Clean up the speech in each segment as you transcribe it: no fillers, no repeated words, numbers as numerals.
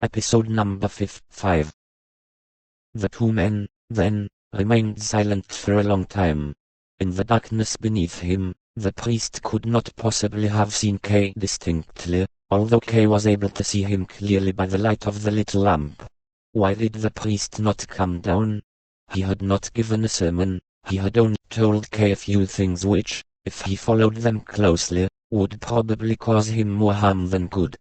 Episode number 5. The two men, then, remained silent for a long time. In the darkness beneath him, the priest could not possibly have seen K distinctly, although K was able to see him clearly by the light of the little lamp. Why did the priest not come down? He had not given a sermon, he had only told K a few things which, if he followed them closely, would probably cause him more harm than good.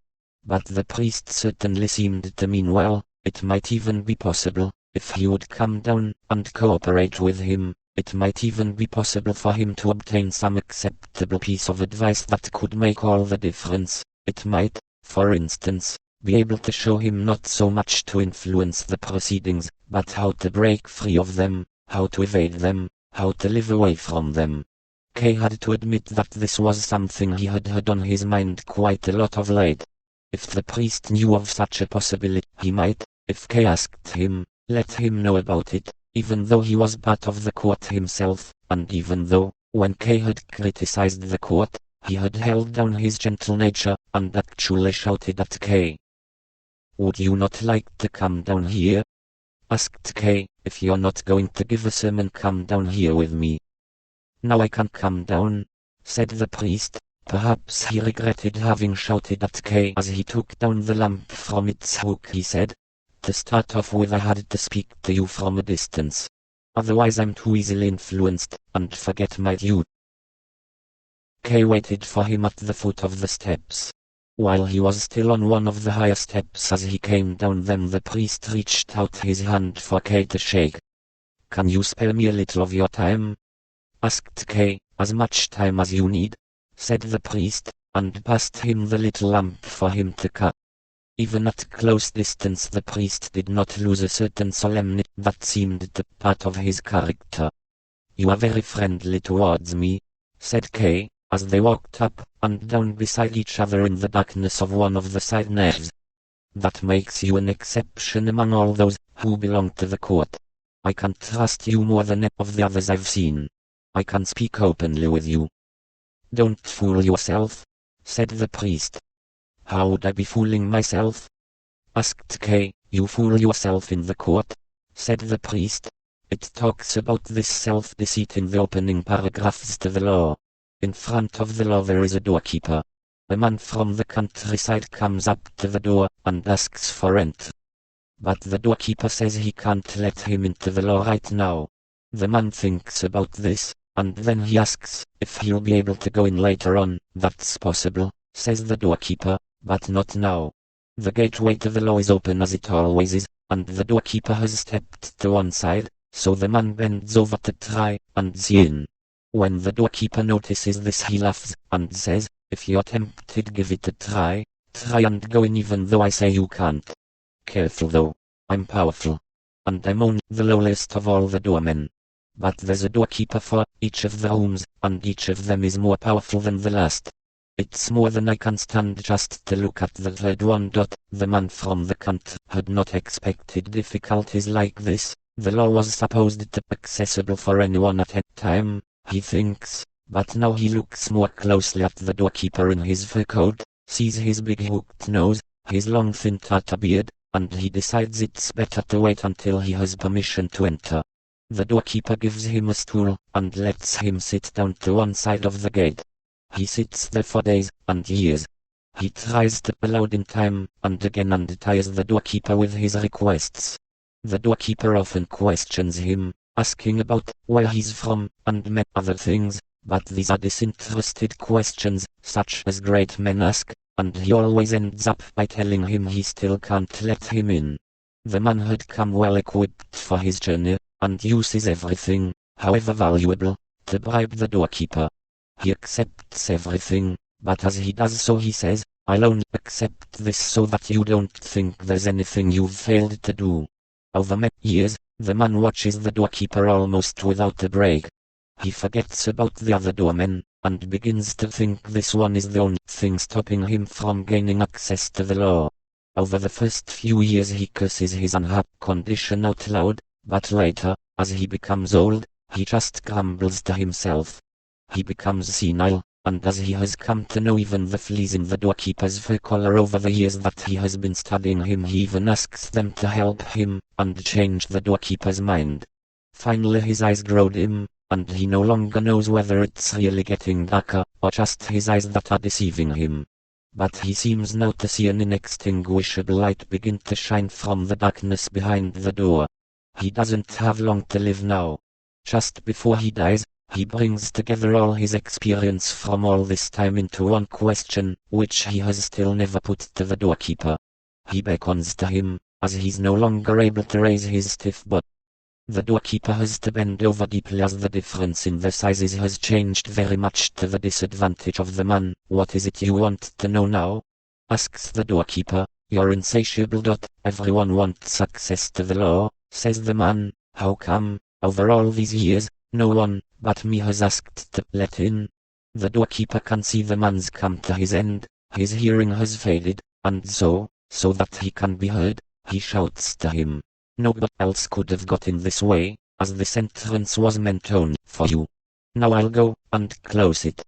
But the priest certainly seemed to mean well. It might even be possible, if he would come down and cooperate with him, it might even be possible for him to obtain some acceptable piece of advice that could make all the difference. It might, for instance, be able to show him not so much to influence the proceedings, but how to break free of them, how to evade them, how to live away from them. Kay had to admit that this was something he had had on his mind quite a lot of late. If the priest knew of such a possibility, he might, if Kay asked him, let him know about it, even though he was part of the court himself, and even though, when Kay had criticized the court, he had held down his gentle nature, and actually shouted at Kay. "Would you not like to come down here?" asked Kay. "If you're not going to give a sermon, come down here with me." "Now I can come down," said the priest. Perhaps he regretted having shouted at Kay as he took down the lamp from its hook. He said, "To start off with, I had to speak to you from a distance. Otherwise I'm too easily influenced, and forget my due." Kay waited for him at the foot of the steps. While he was still on one of the higher steps as he came down them, the priest reached out his hand for Kay to shake. "Can you spare me a little of your time?" asked Kay. "As much time as you need," said the priest, and passed him the little lamp for him to cut. Even at close distance the priest did not lose a certain solemnity that seemed the part of his character. "You are very friendly towards me," said Kay, as they walked up and down beside each other in the darkness of one of the side naves. "That makes you an exception among all those who belong to the court. I can trust you more than any of the others I've seen. I can speak openly with you." "Don't fool yourself," said the priest. "How would I be fooling myself?" asked Kay. "You fool yourself in the court," said the priest. "It talks about this self-deceit in the opening paragraphs to the law. In front of the law there is a doorkeeper. A man from the countryside comes up to the door and asks for entry. But the doorkeeper says he can't let him into the law right now. The man thinks about this, and then he asks if he'll be able to go in later on. "That's possible," says the doorkeeper, "but not now. The gateway to the law is open as it always is, and the doorkeeper has stepped to one side, so the man bends over to try and see in. When the doorkeeper notices this, he laughs and says, 'If you're tempted, give it a try. Try and go in even though I say you can't. Careful though, I'm powerful. And I'm only the lowliest of all the doormen. But there's a doorkeeper for each of the rooms, and each of them is more powerful than the last. It's more than I can stand just to look at the third one." The man from the country had not expected difficulties like this. The law was supposed to be accessible for anyone at any time, he thinks, but now he looks more closely at the doorkeeper in his fur coat, sees his big hooked nose, his long thin Tartar beard, and he decides it's better to wait until he has permission to enter. The doorkeeper gives him a stool, and lets him sit down to one side of the gate. He sits there for days and years. He tries to be loud in time, and again tires the doorkeeper with his requests. The doorkeeper often questions him, asking about where he's from, and many other things, but these are disinterested questions, such as great men ask, and he always ends up by telling him he still can't let him in. The man had come well equipped for his journey, and uses everything, however valuable, to bribe the doorkeeper. He accepts everything, but as he does so he says, "I'll only accept this so that you don't think there's anything you've failed to do." Over many years, the man watches the doorkeeper almost without a break. He forgets about the other doormen, and begins to think this one is the only thing stopping him from gaining access to the law. Over the first few years he curses his unhappy condition out loud, but later, as he becomes old, he just grumbles to himself. He becomes senile, and as he has come to know even the fleas in the doorkeeper's fur collar over the years that he has been studying him, he even asks them to help him, and change the doorkeeper's mind. Finally his eyes grow dim, and he no longer knows whether it's really getting darker, or just his eyes that are deceiving him. But he seems now to see an inextinguishable light begin to shine from the darkness behind the door. He doesn't have long to live now. Just before he dies, he brings together all his experience from all this time into one question, which he has still never put to the doorkeeper. He beckons to him, as he's no longer able to raise his stiff butt. The doorkeeper has to bend over deeply as the difference in the sizes has changed very much to the disadvantage of the man. "What is it you want to know now?" asks the doorkeeper. "You're insatiable. Everyone wants access to the law," says the man. "How come, over all these years, no one but me has asked to let in?" The doorkeeper can see the man's come to his end, his hearing has faded, and so that he can be heard, he shouts to him. "Nobody else could have got in this way, as this entrance was meant only for you. Now I'll go and close it."